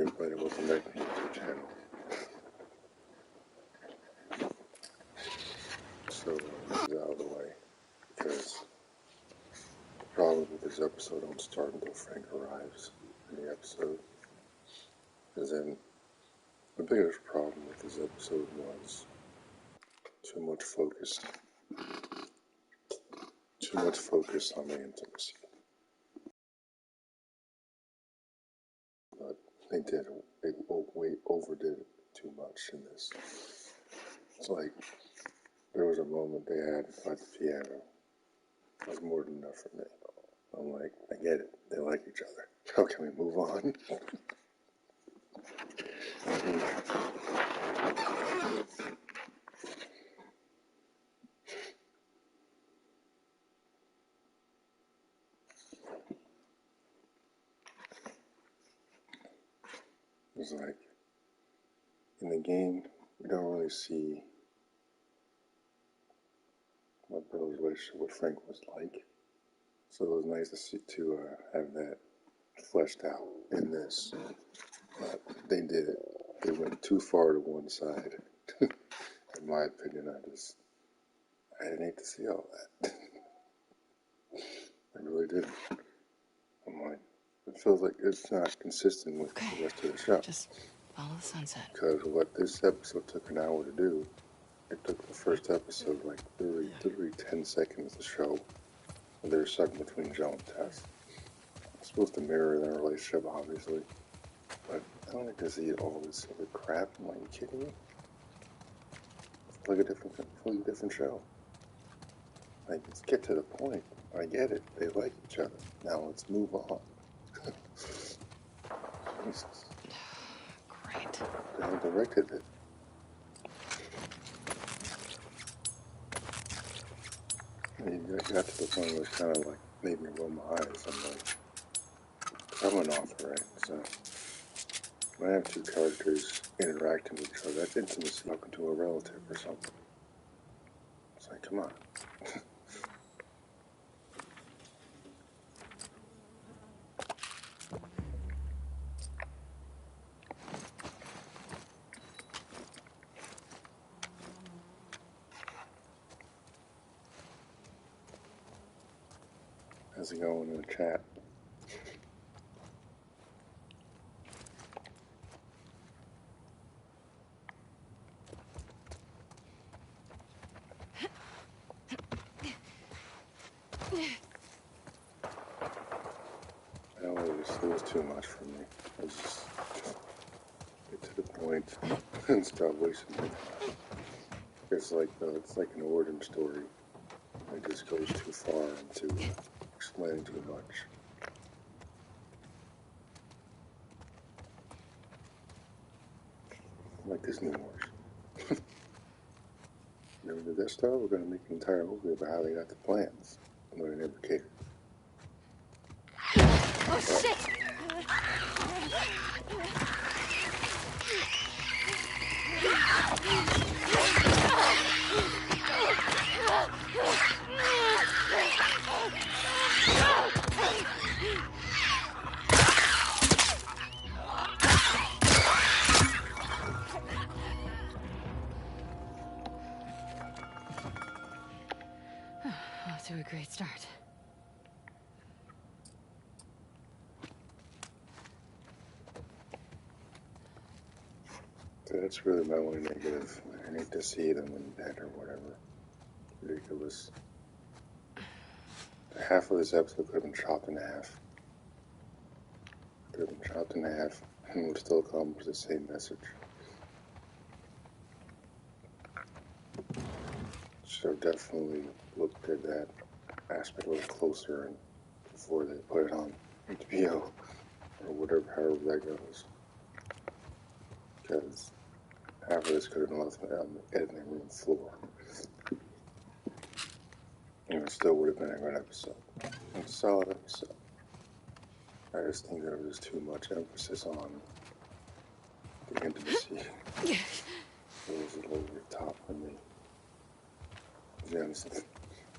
everybody that wasn't back on the YouTube channel. So this is out of the way, because the problem with this episode don't start until Frank arrives in the episode. Because then the biggest problem with this episode was too much focus on the intimacy. But they overdid it too much in this. It's like, there was a moment they had by the piano. It was more than enough for me. I'm like, I get it. They like each other. How can we move on? It's like, in the game, we don't really see what Bill's relationship with Frank was like. So it was nice to have that fleshed out in this. But they did it. They went too far to one side. In my opinion, I didn't hate to see all that. I really did. I'm like, it feels like it's not consistent with the rest of the show. Just follow the sunset. Because what this episode took an hour to do, it took the first episode like literally 10 seconds to show they're stuck between Joe and Tess. It's supposed to mirror their relationship, obviously. But I don't need to see all this other crap. I'm like, you kidding me? It's like a completely different show. Like, let's get to the point. I get it. They like each other. Now let's move on. Jesus. Great. They directed it. And you got to the point where it kind of like made me roll my eyes. I'm like, coming off, right? So when I have two characters interacting with each other, that's intimacy. Talking to a relative or something. It's like, come on. How's it going in the chat? No, it was too much for me. I just get to the point and stop wasting my time. It's like an origin story. It just goes too far into explaining too much. Like Disney Wars. Never did that stuff. We're going to make an entire movie about how they got the plans. But I never cared. Oh, shit! Off to a great start. So that's really my only negative. I need to see them in bed or whatever. Ridiculous. Half of this episode could have been chopped in half. Could have been chopped in half and would still accomplish the same message. Should have definitely looked at that aspect a little closer and before they put it on HBO or whatever, however that goes. Because half of this could have been left on the editing room floor. And it still would have been a good episode. It's a solid episode. I just think there was too much emphasis on the intimacy. It was a little over the top for me. You understand?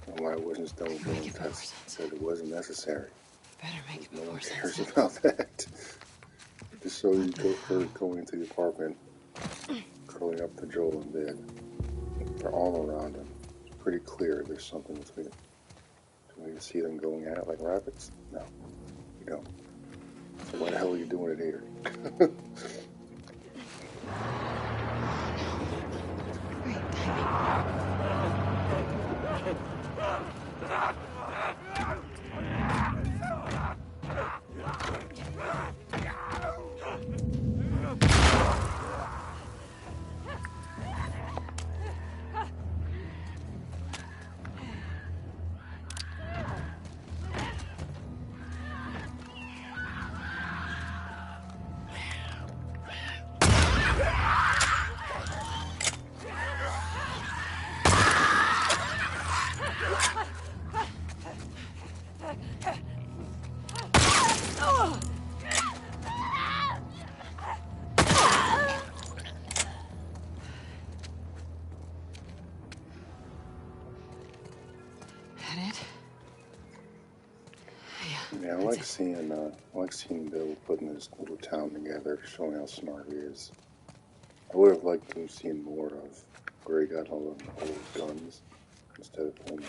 And why I wasn't just done with doing tests, said it wasn't necessary. Better make it no more one cares sense. about that. Just so you go first going into the apartment, curling up to Joel in bed. They're all around him. It's pretty clear there's something between them. Do you see them going at it like rabbits? No, you don't. So why the hell are you doing it here? Great timing. That it? Yeah, I like seeing Bill putting this little town together, showing how smart he is. I would have liked to have seen more of where he got all those guns instead of him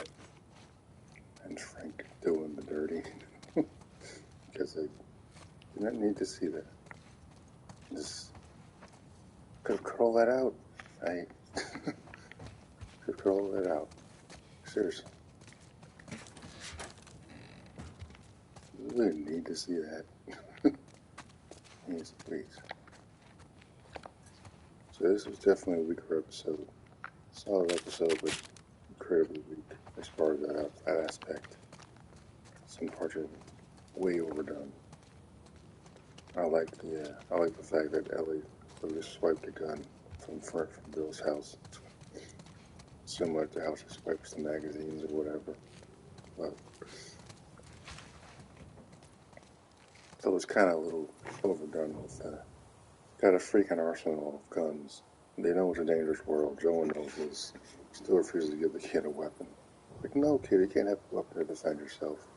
and Frank doing the dirty. Because I did not need to see that. Just could have cut all that out. I could have cut all that out. Seriously. We didn't need to see that. Please. So this was definitely a weaker episode. Solid episode, but incredibly weak as far as that aspect. Some parts are way overdone. I like the fact that Ellie just swiped a gun from Bill's house, similar to how she swipes the magazines or whatever. But it was kind of a little overdone with got a freaking arsenal of guns. They know it's a dangerous world. Joel knows this. Still refuses to give the kid a weapon. Like, no, kid, you can't have a weapon to defend yourself.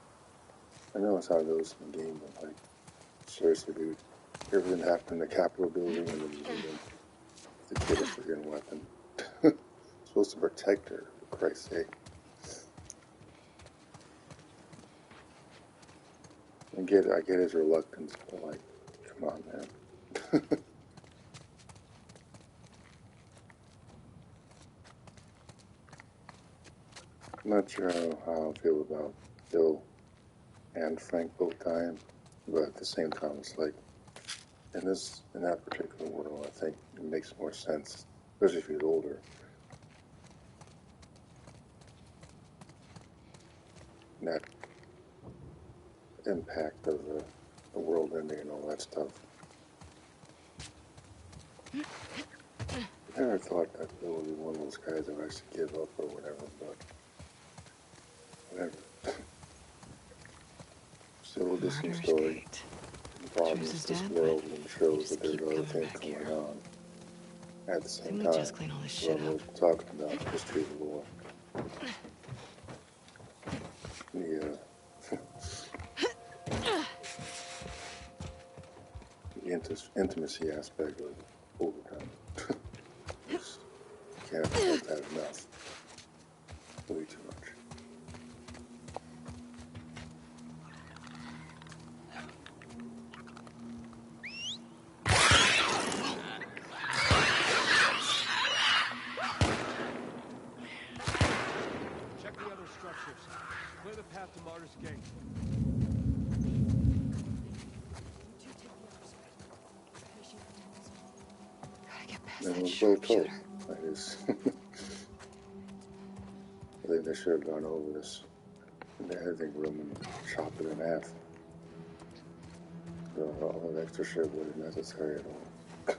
I know that's how it goes in the game, but like, seriously, dude, everything happened in the Capitol building and then you give the kid a freaking weapon. Supposed to protect her, for Christ's sake. I get his reluctance, but like, come on, man. I'm not sure how I feel about Bill and Frank both dying, but at the same time, it's like, in that particular world, I think it makes more sense, especially if he's older. And that impact of the world ending and all that stuff. I never thought that Bill would be one of those guys that would actually give up or whatever, but whatever. Still a distant story. The problem is this world and shows that there's other things going on. At the same time, what we're talking about the history of the war. The intimacy aspect of overdone. Just can't afford that enough. Way too much. Check the other structures. Clear the path to Martyr's Gate. Gotta get past that sharpshooter. I think they should have gone over this in the editing room and chopped it in half. So all that extra shit wasn't necessary at all.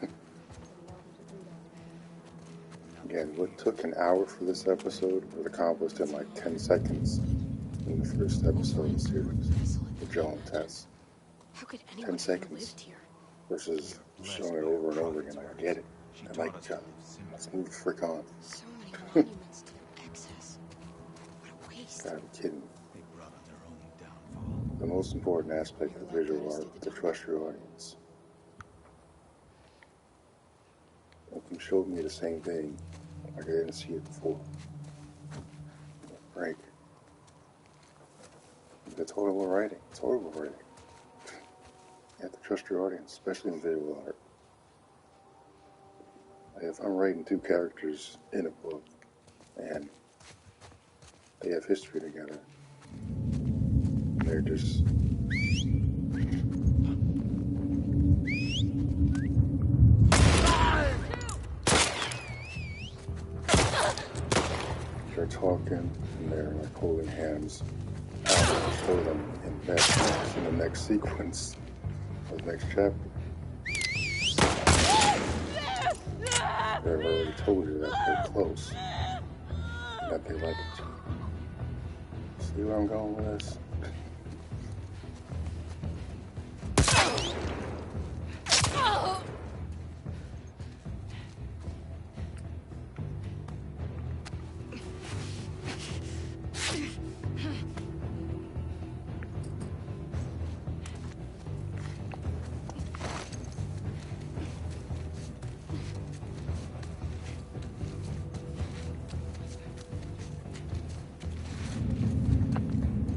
Again, what took an hour for this episode was accomplished in like 10 seconds in the first episode of the series, the Joel and Tess. 10 seconds versus showing it over and over again. Like, I get it. I like Joel. Let's move the frick on. So many monuments to excess. What a waste. Gotta be kidding. The most important aspect of visual art is to trust your audience. showed me the same thing, like I didn't see it before. Break. It's horrible writing. It's horrible writing. You have to trust your audience, especially in visual art. Like if I'm writing two characters in a book and they have history together, and they're just they're talking and they're like holding hands. I'll show them in the next sequence or the next chapter. They've already told you that they're close, and that they like each other. See where I'm going with this?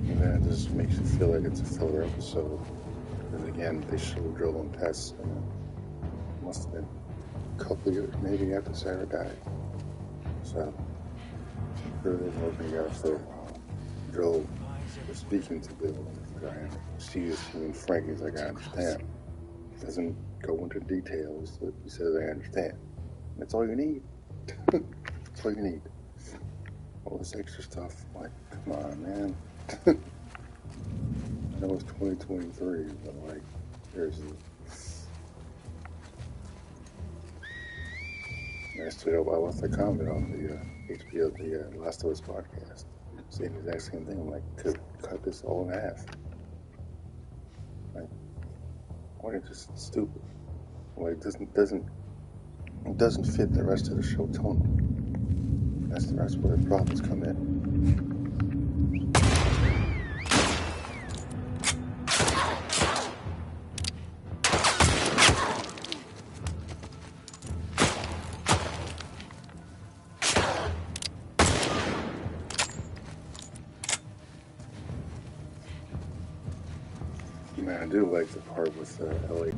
And then it just makes you feel like it's a filler episode. Because again, they show Joel and Tess, and it must have been a couple of years maybe after Sarah died. So, really working together for a while. Joel was speaking to Bill, and she is seeing Frankie's like, I understand. Doesn't go into details, but he says, I understand. That's all you need. That's all you need. All this extra stuff, like, come on, man. I know it's 2023, but like, seriously. Yesterday, I left a comment on the HBO, the Last of Us podcast, saying the exact same thing. I'm like, could cut this all in half. Like, what is just stupid? Like, it doesn't fit the rest of the show tonal. That's where the problems come in. Man, I do like the part with Ellie.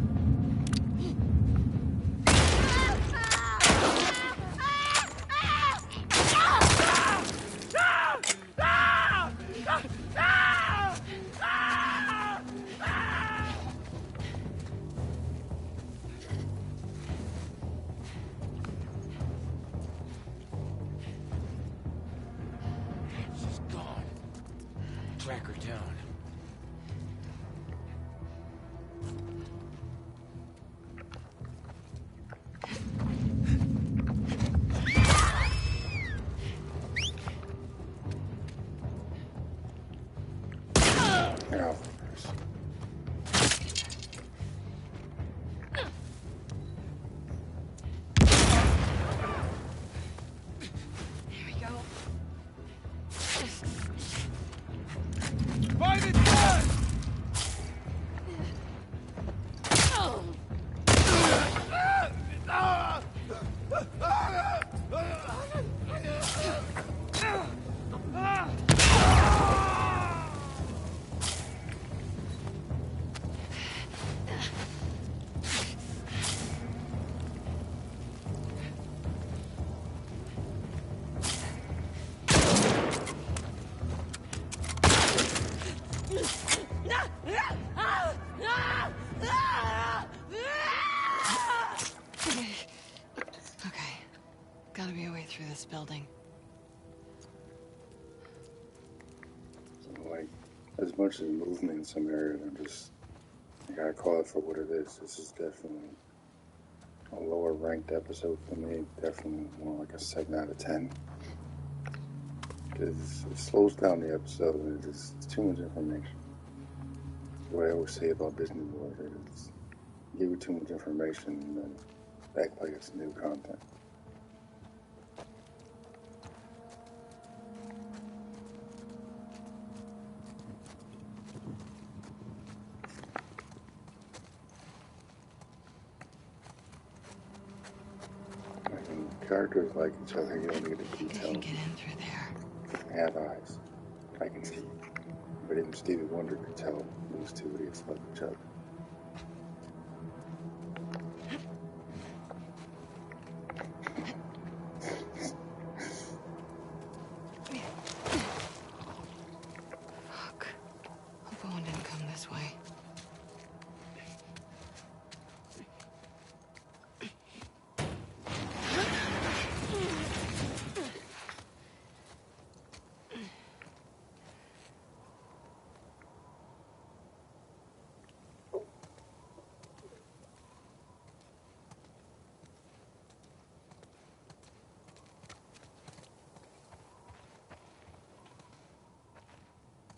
She's gone. Track her down. Yeah. Here we go. Find it done! Okay. Gotta be a way through this building. So, like, as much as movement in some areas, I gotta call it for what it is. This is definitely a lower ranked episode for me. Definitely more like a 7 out of 10. Because it slows down the episode and it's too much information. What I always say about Disney World is give you too much information and then act like it's new content. characters like each other. You don't need the Think I can details. get in through there. I have eyes. I can see. But even Stevie Wonder could tell these two idiots love each other. Fuck. Hope Owen didn't come this way.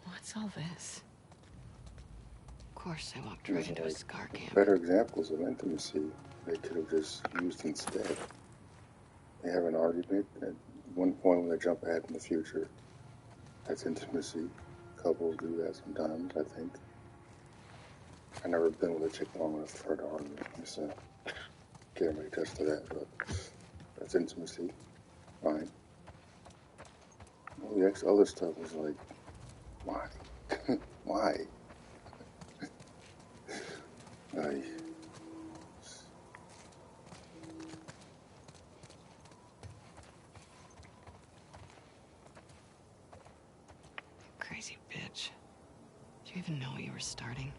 What's all this? Of course, I walked right These into are a like scar camp. better examples of intimacy they could have just used instead. They have an argument at one point when they jump ahead in the future. That's intimacy. Couples do that sometimes, I think. I've never been with a chick long enough for her to argue. So can't really attest to that, but that's intimacy. Fine. All the other stuff was like, why? Why? I Crazy bitch. Do you even know what you were starting?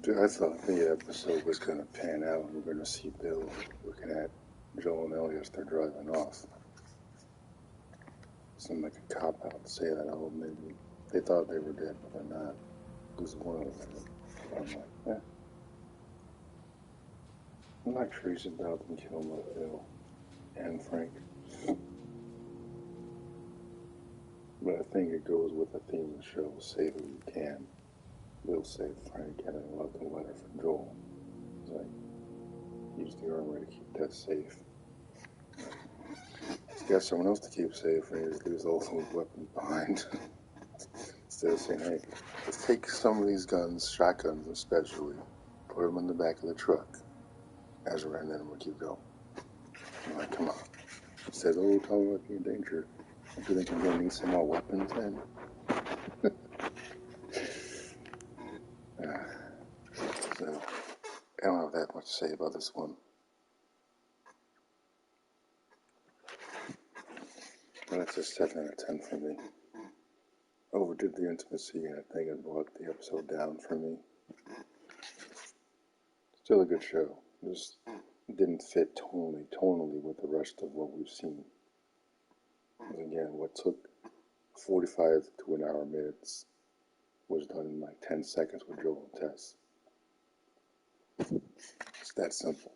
Dude, I thought the episode was going to pan out and we're going to see Bill looking at Joel and Ellie as they're driving off. Seemed like a cop out to say that. Oh, maybe they thought they were dead, but they're not. At least one of them. I'm like, I'm not crazy about them killing both Bill and Frank. But I think it goes with the theme of the show, save who you can. Will save Frank, and I love the letter from Joel. It's like, use the armory to keep that safe. He's got someone else to keep safe, and he just leaves all those weapons behind. Instead of saying, hey, let's take some of these guns, shotguns especially, put them in the back of the truck, Ezra, and then we'll keep going. I'm like, come on. He says, oh, tell me about being in danger. Don't you think I'm going to need some more weapons then? So, I don't have that much to say about this one. But it's a 7 out of 10 for me. Overdid the intimacy, and I think it brought the episode down for me. Still a good show. Just didn't fit tonally with the rest of what we've seen. Again, what took 45 to an hour minutes was done in like 10 seconds with Joel and Tess. It's that simple.